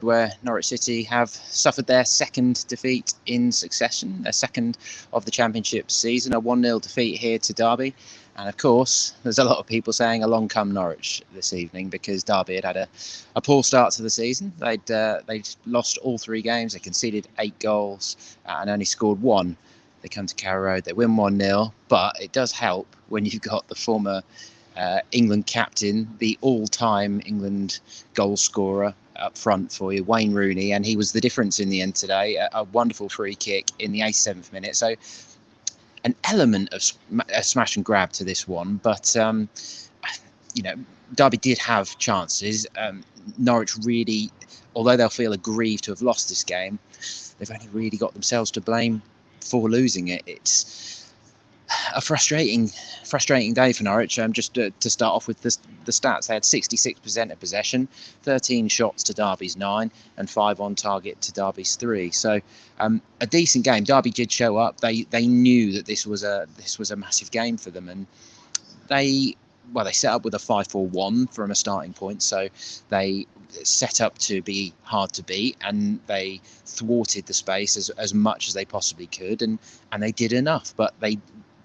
where Norwich City have suffered their second defeat in succession, their second of the Championship season, a 1-0 defeat here to Derby. And of course, there's a lot of people saying along come Norwich this evening, because Derby had a poor start to the season. They'd lost all 3 games, they conceded 8 goals and only scored 1. They come to Carrow Road, they win 1-0, but it does help when you've got the former England captain, the all-time England goal scorer up front for you, Wayne Rooney, and he was the difference in the end today. A wonderful free kick in the 87th minute. So an element of a smash and grab to this one, but Derby did have chances. Norwich really, although they'll feel aggrieved to have lost this game, they've only really got themselves to blame for losing it. It's a frustrating day for Norwich. Just to start off with the stats, they had 66% of possession, 13 shots to Derby's 9, and 5 on target to Derby's 3. So a decent game. Derby did show up. They knew that this was a massive game for them, and they set up with a 5-4-1 from a starting point. So they set up to be hard to beat, and they thwarted the space as much as they possibly could, and they did enough. But they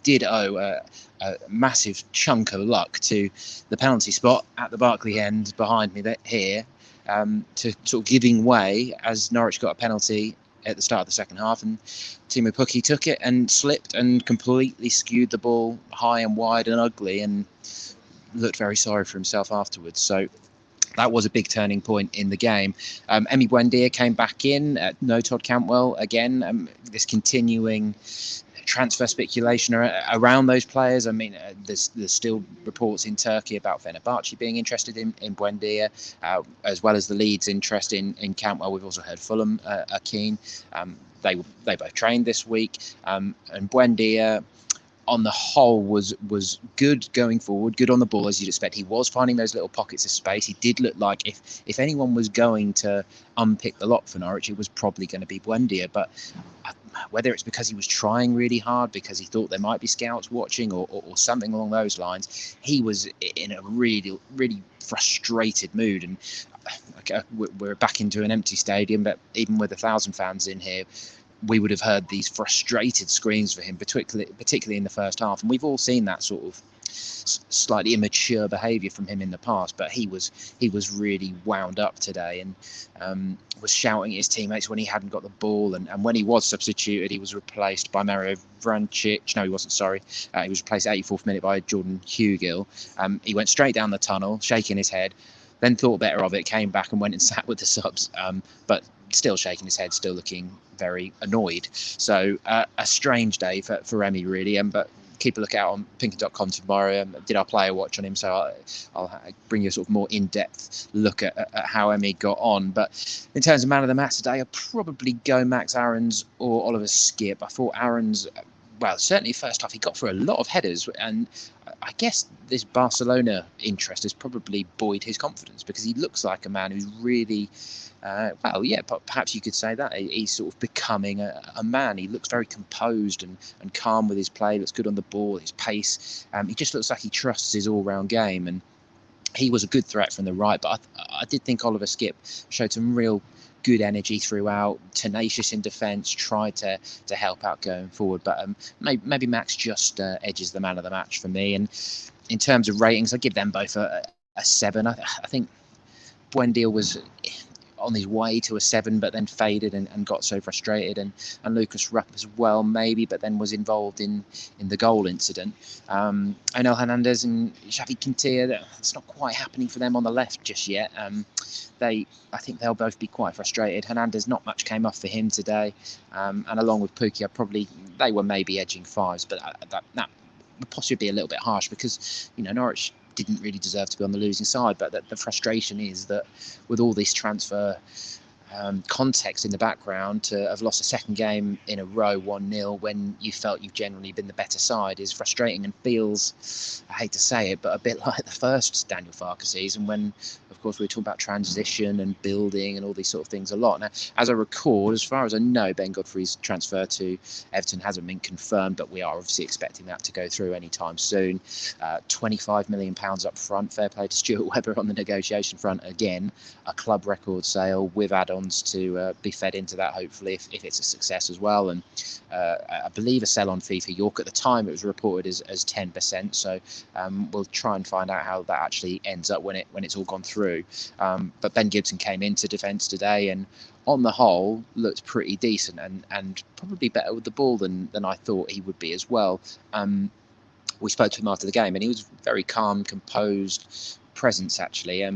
did owe a massive chunk of luck to the penalty spot at the Barclay end behind me here, to sort of giving way as Norwich got a penalty at the start of the second half, and Timo Pukki took it and slipped and completely skewed the ball high and wide and ugly, and looked very sorry for himself afterwards. So that was a big turning point in the game. Emi Buendia came back in. No Todd Cantwell again. This continuing transfer speculation around those players. I mean, there's still reports in Turkey about Fenerbahce being interested in Buendia, as well as the Leeds interest in Cantwell. We've also heard Fulham are keen. They both trained this week, and Buendia, on the whole, was good going forward, good on the ball, as you'd expect. He was finding those little pockets of space. He did look like if anyone was going to unpick the lot for Norwich, it was probably going to be Buendia. But whether it's because he was trying really hard, because he thought there might be scouts watching, or something along those lines, he was in a really, really frustrated mood. And we're back into an empty stadium, but even with 1,000 fans in here, we would have heard these frustrated screams for him, particularly in the first half. And we've all seen that sort of slightly immature behaviour from him in the past, but he was really wound up today, and was shouting at his teammates when he hadn't got the ball, and when he was substituted, he was replaced by Mario Vrancic. No, he wasn't, sorry. He was replaced at 84th minute by Jordan Hugill. He went straight down the tunnel, shaking his head, then thought better of it, came back and went and sat with the subs, but still shaking his head, still looking very annoyed. So a strange day for Emi, really. But keep a look out on Pinker.com tomorrow. Did our player watch on him, so I'll bring you a sort of more in-depth look at how Emi got on. But in terms of man of the match today, I'll probably go Max Aarons or Oliver Skipp. I thought Aarons, well, certainly first half, he got through a lot of headers, and I guess this Barcelona interest has probably buoyed his confidence, because he looks like a man who's really, perhaps you could say that he's sort of becoming a man. He looks very composed and calm with his play, looks good on the ball, his pace. He just looks like he trusts his all-round game, and he was a good threat from the right. But I did think Oliver Skipp showed some real good energy throughout, tenacious in defence, tried to help out going forward. But maybe Max just edges the man of the match for me. And in terms of ratings, I give them both a 7. I think Buendia was on his way to a 7, but then faded and got so frustrated, and Lucas Rupp as well, maybe, but then was involved in the goal incident. Onel Hernandez and Xavi Quintilla, that's not quite happening for them on the left just yet. I think they'll both be quite frustrated. Hernandez, not much came off for him today, and along with Pukki, they were maybe edging 5s, but that would possibly be a little bit harsh, because Norwich didn't really deserve to be on the losing side. But the frustration is that with all this transfer context in the background to have lost a second game in a row 1-0 when you felt you've generally been the better side is frustrating and feels, I hate to say it, but a bit like the first Daniel Farke season when, of course, we were talking about transition and building and all these sort of things a lot. Now, as I record, as far as I know, Ben Godfrey's transfer to Everton hasn't been confirmed, but we are obviously expecting that to go through anytime soon. £25 million up front, fair play to Stuart Webber on the negotiation front again, a club record sale with add-ons to be fed into that, hopefully, if it's a success as well. And I believe a sell-on fee for York at the time, it was reported as 10%, so we'll try and find out how that actually ends up when it's all gone through. But Ben Gibson came into defence today and on the whole looked pretty decent and probably better with the ball than I thought he would be as well. We spoke to him after the game and he was very calm, composed presence actually. I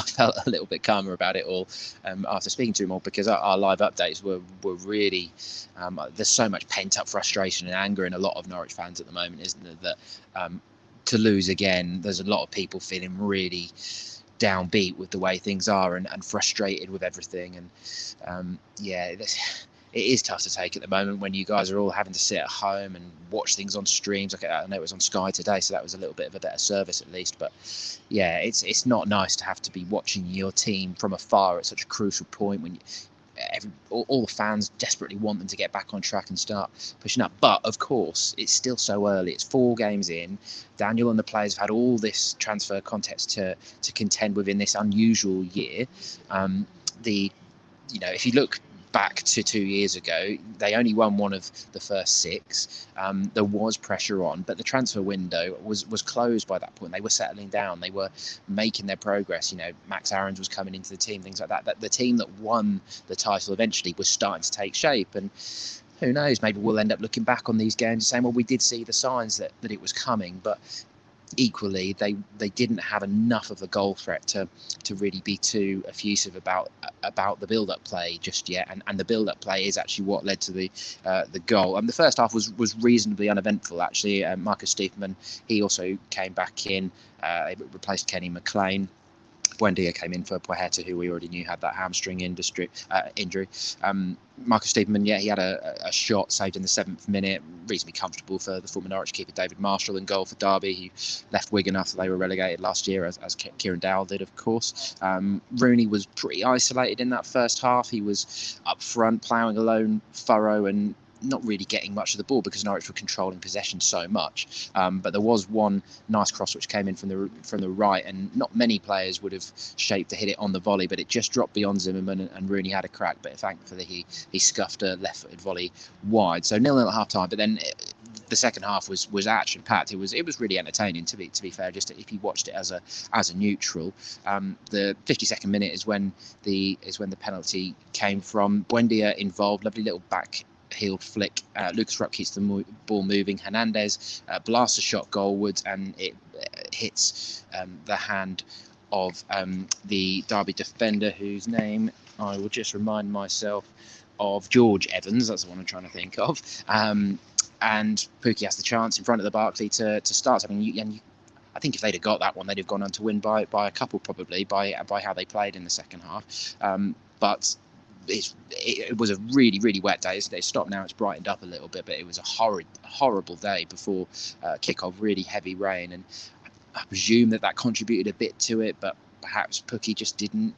felt a little bit calmer about it all after speaking to him all, because our live updates were really there's so much pent up frustration and anger in a lot of Norwich fans at the moment, isn't there, that to lose again, there's a lot of people feeling really downbeat with the way things are and frustrated with everything. And it is tough to take at the moment when you guys are all having to sit at home and watch things on streams. I know it was on Sky today, so that was a little bit of a better service at least. But yeah, it's not nice to have to be watching your team from afar at such a crucial point when all the fans desperately want them to get back on track and start pushing up. But of course, it's still so early. It's 4 games in. Daniel and the players have had all this transfer context to contend with in this unusual year. If you look back to 2 years ago, they only won one of the first 6. There was pressure on, but the transfer window was closed by that point. They were settling down. They were making their progress. Max Aarons was coming into the team, things like that. That the team that won the title eventually was starting to take shape. And who knows, maybe we'll end up looking back on these games and saying, well, we did see the signs that it was coming, but equally they didn't have enough of a goal threat to really be too effusive about the build-up play just yet, and the build-up play is actually what led to the goal. The first half was reasonably uneventful actually. Marcus Stiepermann, he also came back in, replaced Kenny McLean. Buendia came in for Poeta, who we already knew had that hamstring injury. Marcus Stiepermann, he had a shot saved in the 7th minute, reasonably comfortable for the former Norwich keeper David Marshall, and goal for Derby. He left Wigan after they were relegated last year, as Kieran Dowell did, of course. Rooney was pretty isolated in that first half. He was up front, ploughing a lone furrow and not really getting much of the ball because Norwich were controlling possession so much. But there was one nice cross which came in from the right, and not many players would have shaped to hit it on the volley, but it just dropped beyond Zimmerman, and Rooney had a crack, but thankfully he scuffed a left-footed volley wide. So 0-0 at half-time, but then the second half was action-packed. It was really entertaining, to be fair, just if you watched it as a neutral. The 52nd minute is when the penalty came from. Buendia involved, lovely little back heel flick. Lucas Rupp keeps the ball moving. Hernandez blasts a shot goalwards, and it hits the hand of the Derby defender, whose name I will just remind myself of, George Evans. That's the one I'm trying to think of. And Pukki has the chance in front of the Barclay to start something. I think if they'd have got that one, they'd have gone on to win by a couple, probably, by how they played in the second half. But it was a really, really wet day. It's stopped now. It's brightened up a little bit, but it was a horrible day before kick-off. Really heavy rain, and I presume that contributed a bit to it. But perhaps Pukki just didn't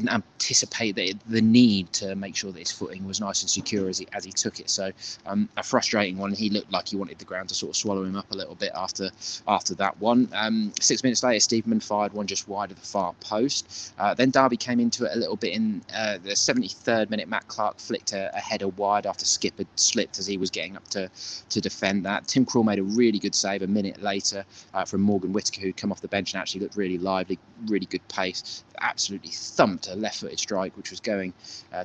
anticipate the need to make sure that his footing was nice and secure as he took it. So a frustrating one. He looked like he wanted the ground to sort of swallow him up a little bit after that one. 6 minutes later, Stiepermann fired one just wide of the far post. Then Derby came into it a little bit in the 73rd minute. Matt Clark flicked a header wide after Skip had slipped as he was getting up to defend that. Tim Krul made a really good save a minute later from Morgan Whittaker, who'd come off the bench and actually looked really lively, really good pace. Absolutely thumped a left-footed strike, which was going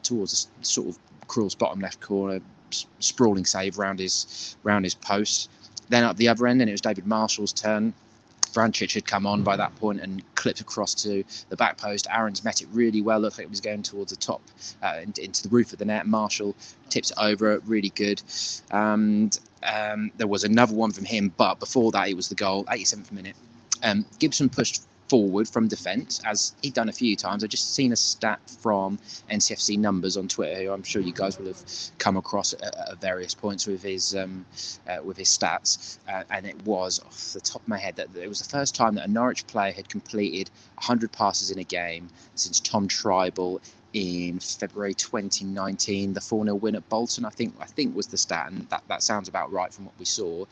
towards the sort of Krul's bottom left corner. Sprawling save round his post. Then up the other end, and it was David Marshall's turn. Vrancic had come on by that point and clipped across to the back post. Aarons met it really well. Looked like it was going towards the top, into the roof of the net. Marshall tips it over, really good. And there was another one from him, but before that, it was the goal, 87th minute. Gibson pushed forward from defence, as he'd done a few times. I've just seen a stat from NCFC Numbers on Twitter, who I'm sure you guys will have come across at various points with his stats, and it was off the top of my head that it was the first time that a Norwich player had completed 100 passes in a game since Tom Tribal in February 2019, the 4-0 win at Bolton, I think was the stat, and that sounds about right from what we saw.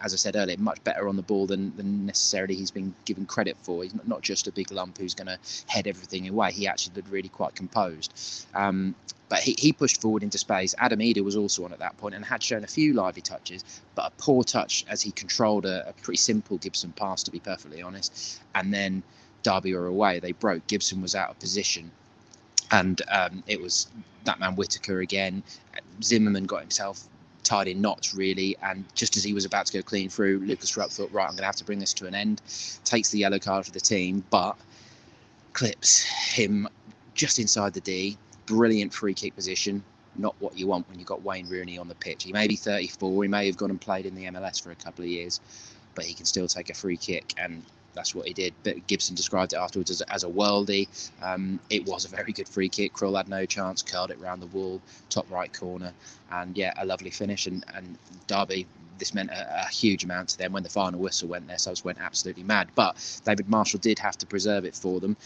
As I said earlier, much better on the ball than necessarily he's been given credit for. He's not just a big lump who's going to head everything away. He actually looked really quite composed. But he pushed forward into space. Adam Eder was also on at that point and had shown a few lively touches, but a poor touch as he controlled a pretty simple Gibson pass, to be perfectly honest. And then Derby were away. They broke. Gibson was out of position. And it was that man Whittaker again. Zimmerman got himself tied in knots, really, and just as he was about to go clean through, Lucas Rupp thought, right, I'm going to have to bring this to an end. Takes the yellow card for the team, but clips him just inside the D. Brilliant free kick position. Not what you want when you've got Wayne Rooney on the pitch. He may be 34, he may have gone and played in the MLS for a couple of years, but he can still take a free kick, and that's what he did. But Gibson described it afterwards as a worldie. It was a very good free kick. Krull had no chance, curled it round the wall, top right corner, and yeah, a lovely finish. And Derby, this meant a huge amount to them. When the final whistle went, their subs went absolutely mad. But David Marshall did have to preserve it for them.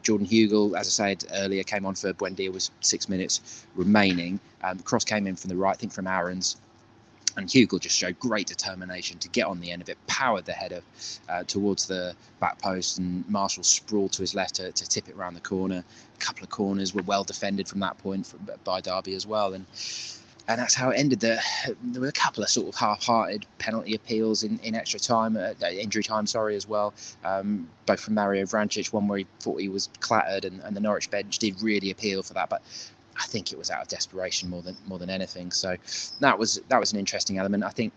Jordan Hugill, as I said earlier, came on for Buendia with 6 minutes remaining. Cross came in from the right, I think from Aaron's. And Hugill just showed great determination to get on the end of it, powered the header towards the back post, and Marshall sprawled to his left to tip it around the corner. A couple of corners were well defended from that point by Derby as well, and that's how it ended. There were a couple of sort of half-hearted penalty appeals in extra time, injury time, as well, both from Mario Vrancic, one where he thought he was clattered, and the Norwich bench did really appeal for that, but I think it was out of desperation more than anything. So that was an interesting element. I think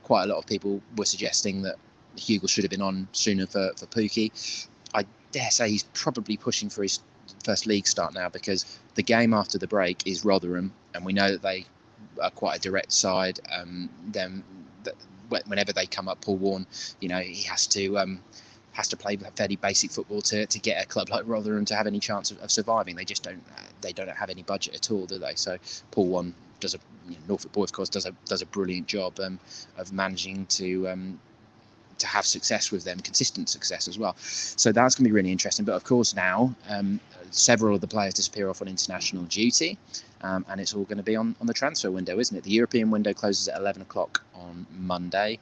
quite a lot of people were suggesting that Hugill should have been on sooner for Pukki. I dare say he's probably pushing for his first league start now, because the game after the break is Rotherham, and we know that they are quite a direct side. Whenever they come up, Paul Warne, he has to play fairly basic football to get a club like Rotherham to have any chance of surviving. They just don't have any budget at all, do they? So Paul Warne does Norfolk Boy, of course, does a brilliant job of managing to have success with them, consistent success as well. So that's going to be really interesting. But of course now several of the players disappear off on international duty, and it's all going to be on the transfer window, isn't it? The European window closes at 11 o'clock on Monday.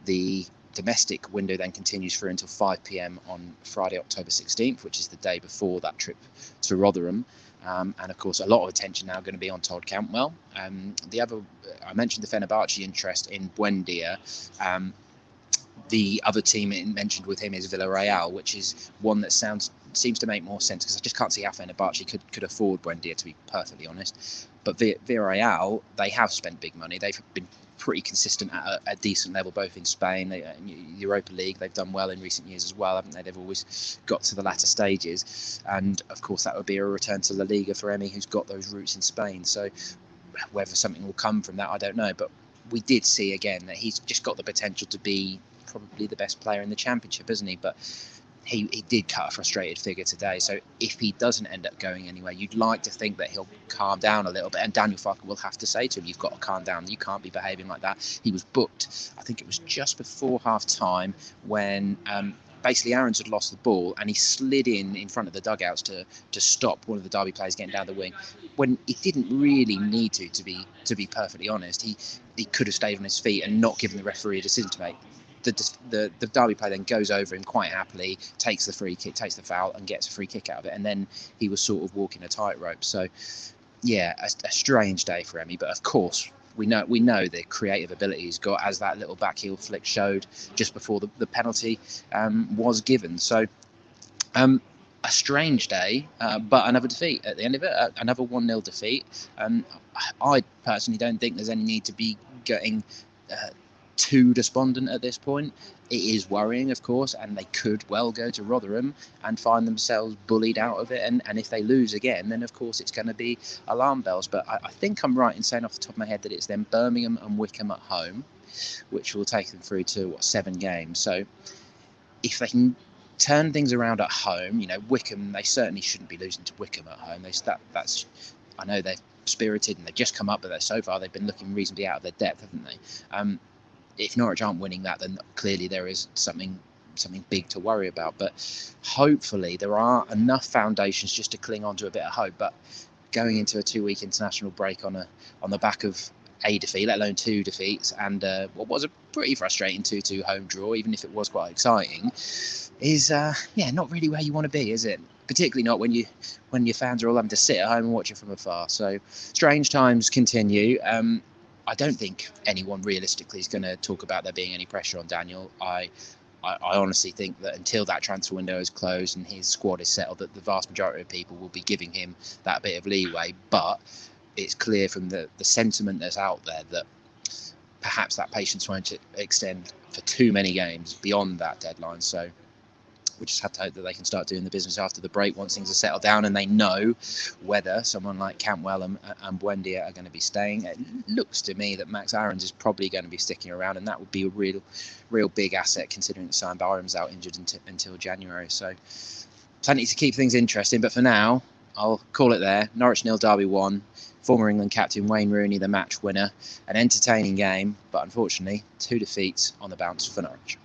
The domestic window then continues through until 5 p.m. on Friday, October 16th, which is the day before that trip to Rotherham. And of course, a lot of attention now going to be on Todd Cantwell. I mentioned the Fenerbahce interest in Buendia. The other team mentioned with him is Villarreal, which is one that seems to make more sense, because I just can't see how Fenerbahce could afford Buendia, to be perfectly honest. But Villarreal, they have spent big money. They've been pretty consistent at a decent level, both in Spain, Europa League. They've done well in recent years as well, haven't they? They've always got to the latter stages, and of course that would be a return to La Liga for Emi, who's got those roots in Spain. So whether something will come from that, I don't know, but we did see again that he's just got the potential to be probably the best player in the Championship, isn't he? But he did cut a frustrated figure today. So if he doesn't end up going anywhere, you'd like to think that he'll calm down a little bit. And Daniel Farke will have to say to him, you've got to calm down. You can't be behaving like that. He was booked, I think it was just before half time, when basically Aarons had lost the ball and he slid in front of the dugouts to stop one of the Derby players getting down the wing, when he didn't really need to be perfectly honest. He could have stayed on his feet and not given the referee a decision to make. The Derby player then goes over him quite happily, takes the free kick, takes the foul, and gets a free kick out of it. And then he was sort of walking a tightrope. So, yeah, a strange day for Emi. But of course, we know the creative ability he's got, as that little backheel flick showed just before the penalty was given. So, a strange day, but another defeat at the end of it, another 1-0 defeat. I personally don't think there's any need to be getting too despondent at this point. It is worrying, of course, and they could well go to Rotherham and find themselves bullied out of it, and if they lose again, then of course it's going to be alarm bells. But I think I'm right in saying off the top of my head that it's then Birmingham and Wycombe at home, which will take them through to 7 games. So if they can turn things around at home. Wickham, they certainly shouldn't be losing to Wickham at home. That's I know they're spirited and they've just come up, but so far they've been looking reasonably out of their depth, haven't they? If Norwich aren't winning that, then clearly there is something big to worry about. But hopefully there are enough foundations just to cling on to a bit of hope. But going into a 2-week international break on the back of a defeat, let alone 2 defeats, and what was a pretty frustrating 2-2 home draw, even if it was quite exciting, is not really where you want to be, is it? Particularly not when your fans are all having to sit at home and watch it from afar. So strange times continue. I don't think anyone realistically is going to talk about there being any pressure on Daniel. I honestly think that until that transfer window is closed and his squad is settled, that the vast majority of people will be giving him that bit of leeway. But it's clear from the sentiment that's out there that perhaps that patience won't extend for too many games beyond that deadline. So we just have to hope that they can start doing the business after the break once things are settled down and they know whether someone like Cantwell and Buendia are going to be staying. It looks to me that Max Aarons is probably going to be sticking around, and that would be a real big asset considering that Simon Barham's out injured until January. So plenty to keep things interesting, but for now I'll call it there. Norwich 0, Derby 1. Former England captain Wayne Rooney the match winner. An entertaining game, but unfortunately 2 defeats on the bounce for Norwich.